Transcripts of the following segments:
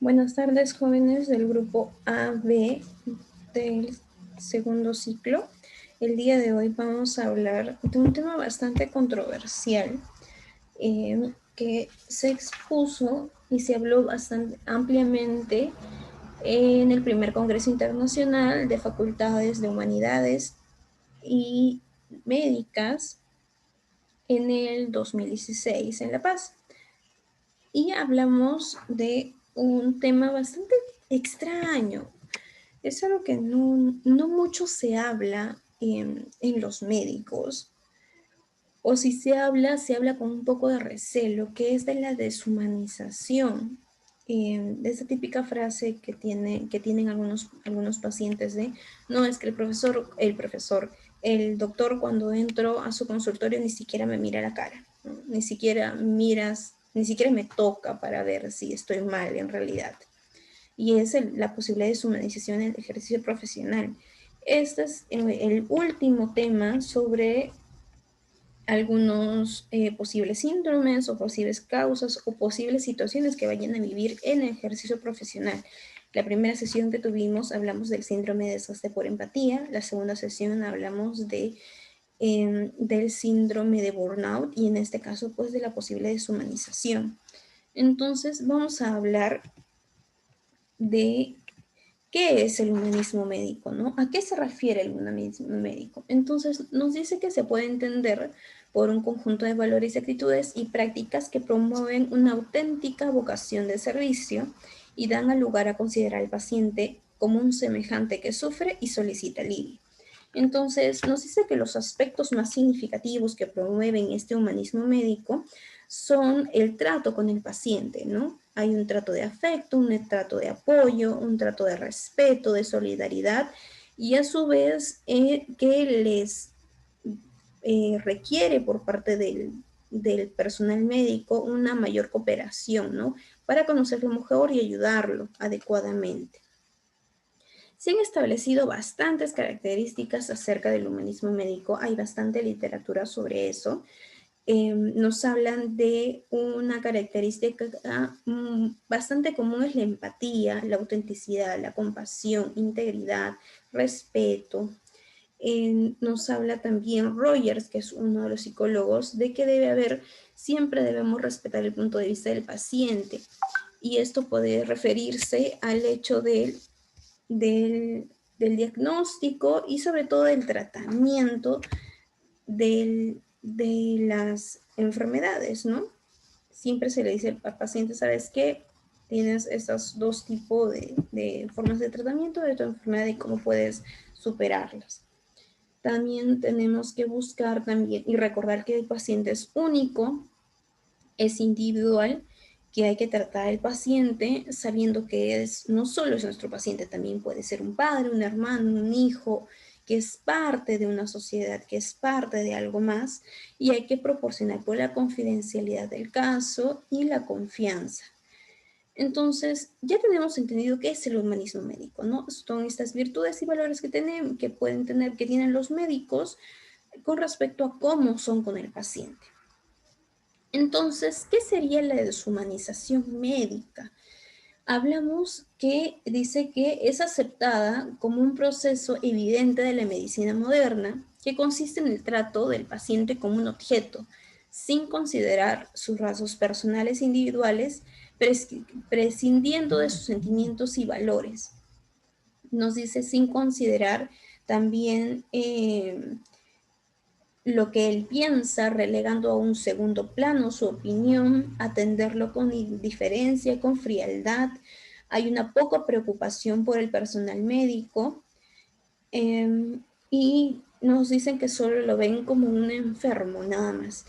Buenas tardes, jóvenes del grupo AB del segundo ciclo. El día de hoy vamos a hablar de un tema bastante controversial que se expuso y se habló bastante ampliamente en el primer Congreso Internacional de Facultades de Humanidades y Médicas en el 2016 en La Paz. Y hablamos de un tema bastante extraño. Es algo que no mucho se habla en los médicos, o si se habla con un poco de recelo, que es de la deshumanización. De esa típica frase que tienen algunos pacientes de, no, es que el doctor cuando entro a su consultorio ni siquiera me mira la cara, ¿no? Ni siquiera me toca para ver si estoy mal en realidad. Y es la posibilidad de deshumanización en el ejercicio profesional. Este es el último tema sobre algunos posibles síndromes o posibles causas o posibles situaciones que vayan a vivir en el ejercicio profesional. La primera sesión que tuvimos hablamos del síndrome de desgaste por empatía, la segunda sesión hablamos del síndrome de burnout y en este caso pues de la posible deshumanización. Entonces vamos a hablar de qué es el humanismo médico, ¿no? ¿A qué se refiere el humanismo médico? Entonces, nos dice que se puede entender por un conjunto de valores, actitudes y prácticas que promueven una auténtica vocación de servicio y dan al lugar a considerar al paciente como un semejante que sufre y solicita alivio. Entonces, nos dice que los aspectos más significativos que promueven este humanismo médico son el trato con el paciente, ¿no? Hay un trato de afecto, un trato de apoyo, un trato de respeto, de solidaridad y a su vez que les requiere por parte del personal médico una mayor cooperación, ¿no? Para conocerlo mejor y ayudarlo adecuadamente. Se han establecido bastantes características acerca del humanismo médico, hay bastante literatura sobre eso. Nos hablan de una característica bastante común es la empatía, la autenticidad, la compasión, integridad, respeto. Nos habla también Rogers, que es uno de los psicólogos, de que siempre debemos respetar el punto de vista del paciente. Y esto puede referirse al hecho del, del diagnóstico y sobre todo del tratamiento de las enfermedades, ¿no? Siempre se le dice al paciente, ¿sabes qué? Tienes estos dos tipos de formas de tratamiento de tu enfermedad y cómo puedes superarlas. También tenemos que buscar también y recordar que el paciente es único, es individual, que hay que tratar al paciente sabiendo que no solo es nuestro paciente, también puede ser un padre, un hermano, un hijo, que es parte de una sociedad, que es parte de algo más, y hay que proporcionar por la confidencialidad del caso y la confianza. Entonces, ya tenemos entendido qué es el humanismo médico, ¿no? Son estas virtudes y valores que tienen los médicos con respecto a cómo son con el paciente. Entonces, ¿qué sería la deshumanización médica? Hablamos que dice que es aceptada como un proceso evidente de la medicina moderna que consiste en el trato del paciente como un objeto, sin considerar sus rasgos personales e individuales, prescindiendo de sus sentimientos y valores. Nos dice sin considerar también lo que él piensa, relegando a un segundo plano su opinión, atenderlo con indiferencia, con frialdad. Hay una poca preocupación por el personal médico y nos dicen que solo lo ven como un enfermo, nada más.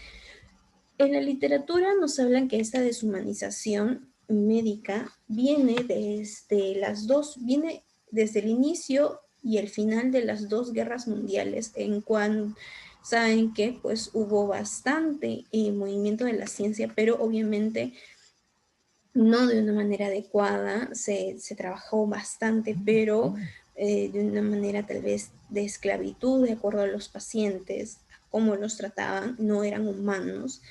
En la literatura nos hablan que esta deshumanización médica viene desde el inicio y el final de las dos guerras mundiales, en cuando saben que pues hubo bastante movimiento de la ciencia, pero obviamente no de una manera adecuada, se trabajó bastante, pero de una manera tal vez de esclavitud, de acuerdo a los pacientes, cómo los trataban, no eran humanos.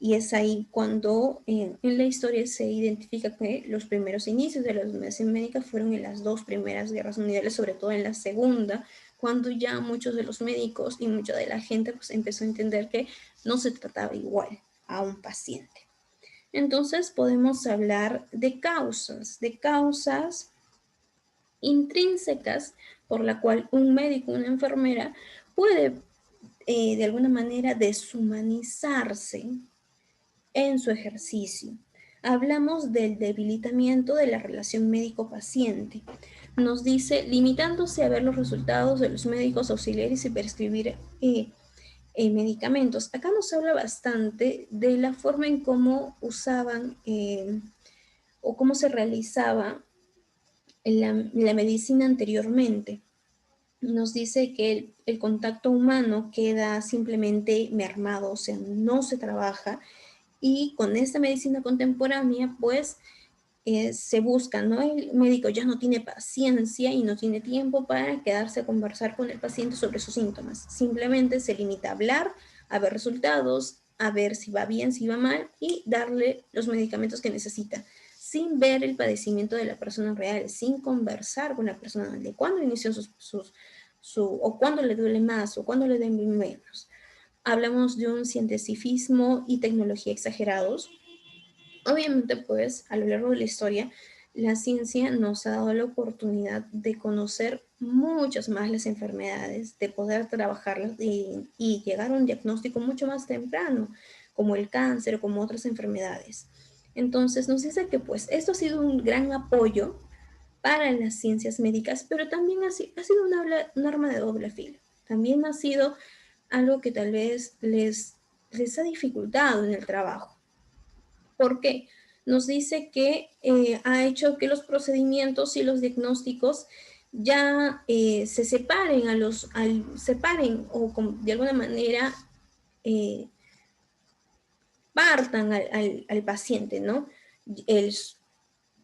Y es ahí cuando en la historia se identifica que los primeros inicios de la medicina médica fueron en las dos primeras guerras mundiales, sobre todo en la segunda, cuando ya muchos de los médicos y mucha de la gente pues empezó a entender que no se trataba igual a un paciente. Entonces podemos hablar de causas intrínsecas por la cual un médico, una enfermera puede de alguna manera deshumanizarse en su ejercicio. Hablamos del debilitamiento de la relación médico-paciente. Nos dice, limitándose a ver los resultados de los médicos auxiliares y prescribir medicamentos. Acá nos habla bastante de la forma en cómo usaban o cómo se realizaba la medicina anteriormente. Nos dice que el contacto humano queda simplemente mermado, o sea, no se trabaja, y con esta medicina contemporánea, pues, se busca, ¿no? El médico ya no tiene paciencia y no tiene tiempo para quedarse a conversar con el paciente sobre sus síntomas. Simplemente se limita a hablar, a ver resultados, a ver si va bien, si va mal y darle los medicamentos que necesita, sin ver el padecimiento de la persona real, sin conversar con la persona de cuándo inició o cuándo le duele más o cuándo le duele menos. Hablamos de un cientificismo y tecnología exagerados. Obviamente, pues, a lo largo de la historia, la ciencia nos ha dado la oportunidad de conocer muchas más las enfermedades, de poder trabajarlas y llegar a un diagnóstico mucho más temprano, como el cáncer o como otras enfermedades. Entonces, nos dice que, pues, esto ha sido un gran apoyo para las ciencias médicas, pero también ha sido un arma de doble filo. También ha sido algo que tal vez les ha dificultado en el trabajo. ¿Por qué? Nos dice que ha hecho que los procedimientos y los diagnósticos ya se separen, separen o de alguna manera eh, partan al paciente, ¿no? El,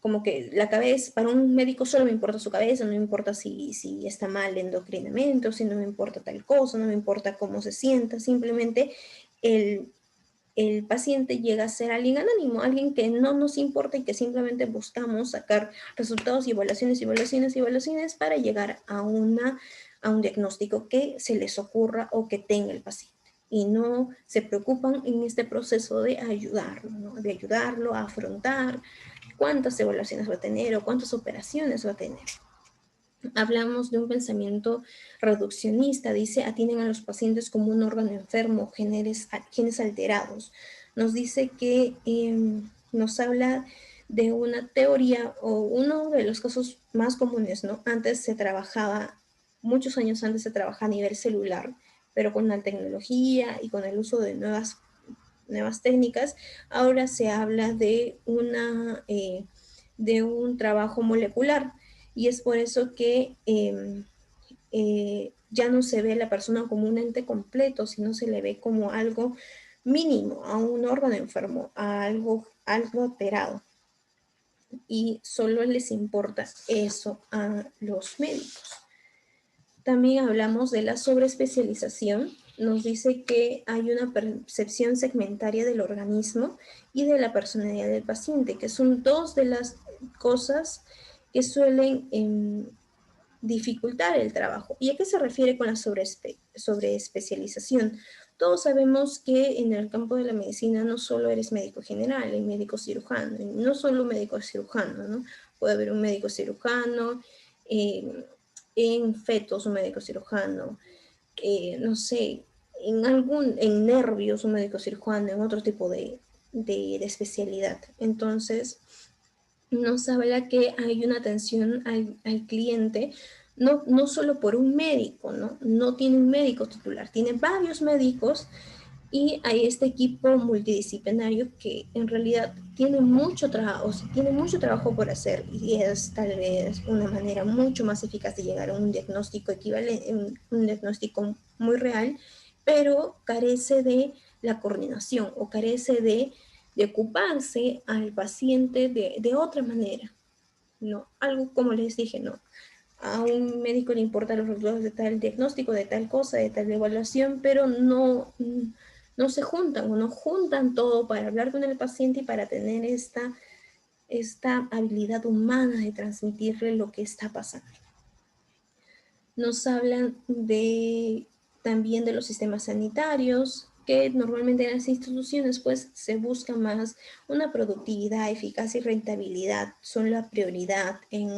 como que la cabeza, para un médico solo me importa su cabeza, no me importa si está mal endocrinamente, o si no me importa tal cosa, no me importa cómo se sienta, simplemente el paciente llega a ser alguien anónimo, alguien que no nos importa y que simplemente buscamos sacar resultados y evaluaciones para llegar a un diagnóstico que se les ocurra o que tenga el paciente. Y no se preocupan en este proceso de ayudarlo, ¿no? De ayudarlo a afrontar cuántas evaluaciones va a tener o cuántas operaciones va a tener. Hablamos de un pensamiento reduccionista, dice, atienden a los pacientes como un órgano enfermo, genes alterados. Nos dice que nos habla de una teoría o uno de los casos más comunes, ¿no? Antes se trabajaba, muchos años antes se trabajaba a nivel celular, pero con la tecnología y con el uso de nuevas técnicas, ahora se habla de un trabajo molecular y es por eso que ya no se ve a la persona como un ente completo, sino se le ve como algo mínimo, a un órgano enfermo, a algo alterado. Y solo les importa eso a los médicos. También hablamos de la sobreespecialización. Nos dice que hay una percepción segmentaria del organismo y de la personalidad del paciente, que son dos de las cosas que suelen dificultar el trabajo. ¿Y a qué se refiere con la sobreespecialización? Todos sabemos que en el campo de la medicina no solo eres médico general, hay médico cirujano, no solo médico cirujano, ¿no? Puede haber un médico cirujano, en fetos un médico cirujano, no sé, en nervios un médico cirujano, en otro tipo de especialidad. Entonces, nos habla que hay una atención al cliente, no solo por un médico, ¿no? No tiene un médico titular, tiene varios médicos y hay este equipo multidisciplinario que en realidad tiene mucho trabajo, o sea, tiene mucho trabajo por hacer y es tal vez una manera mucho más eficaz de llegar a un diagnóstico equivalente, un diagnóstico muy real, pero carece de la coordinación o carece de ocuparse al paciente de otra manera, ¿no? Algo como les dije, ¿no? A un médico le importan los resultados de tal diagnóstico, de tal cosa, de tal evaluación, pero no se juntan o no juntan todo para hablar con el paciente y para tener esta habilidad humana de transmitirle lo que está pasando. Nos hablan también de los sistemas sanitarios, que normalmente en las instituciones pues se busca más una productividad, eficacia y rentabilidad, son la prioridad en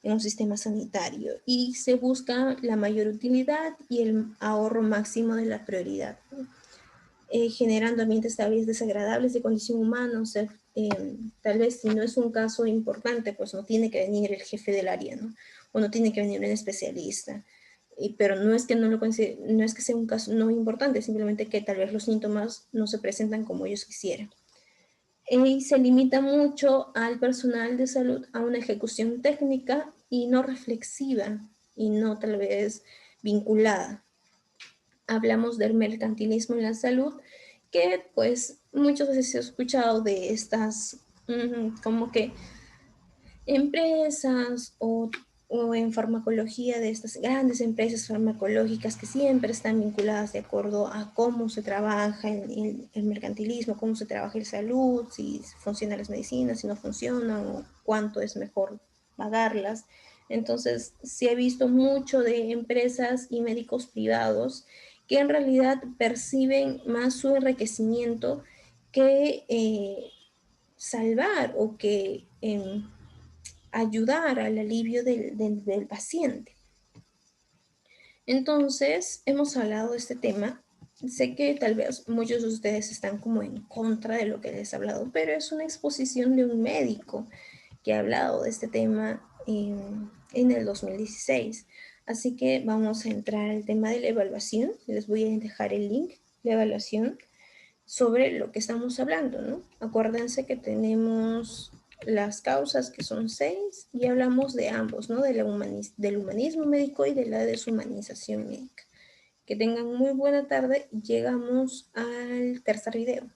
un sistema sanitario y se busca la mayor utilidad y el ahorro máximo de la prioridad, ¿no? Generando ambientes tal vez desagradables de condición humana, o sea, tal vez si no es un caso importante, pues no tiene que venir el jefe del área, ¿no? O no tiene que venir un especialista. Pero no es que no es que sea un caso no importante, simplemente que tal vez los síntomas no se presentan como ellos quisieran. Y se limita mucho al personal de salud a una ejecución técnica y no reflexiva y no tal vez vinculada. Hablamos del mercantilismo en la salud, que pues muchas veces he escuchado de estas como que empresas o en farmacología de estas grandes empresas farmacológicas que siempre están vinculadas de acuerdo a cómo se trabaja el mercantilismo, cómo se trabaja en salud, si funcionan las medicinas, si no funcionan o cuánto es mejor pagarlas. Entonces, sí he visto mucho de empresas y médicos privados que en realidad perciben más su enriquecimiento que salvar o que ayudar al alivio del paciente. Entonces, hemos hablado de este tema. Sé que tal vez muchos de ustedes están como en contra de lo que les he hablado, pero es una exposición de un médico que ha hablado de este tema en el 2016. Así que vamos a entrar al tema de la evaluación. Les voy a dejar el link de evaluación sobre lo que estamos hablando, ¿no? Acuérdense que tenemos las causas que son 6 y hablamos de ambos, ¿no? Del humanismo médico y de la deshumanización médica. Que tengan muy buena tarde. Llegamos al tercer video.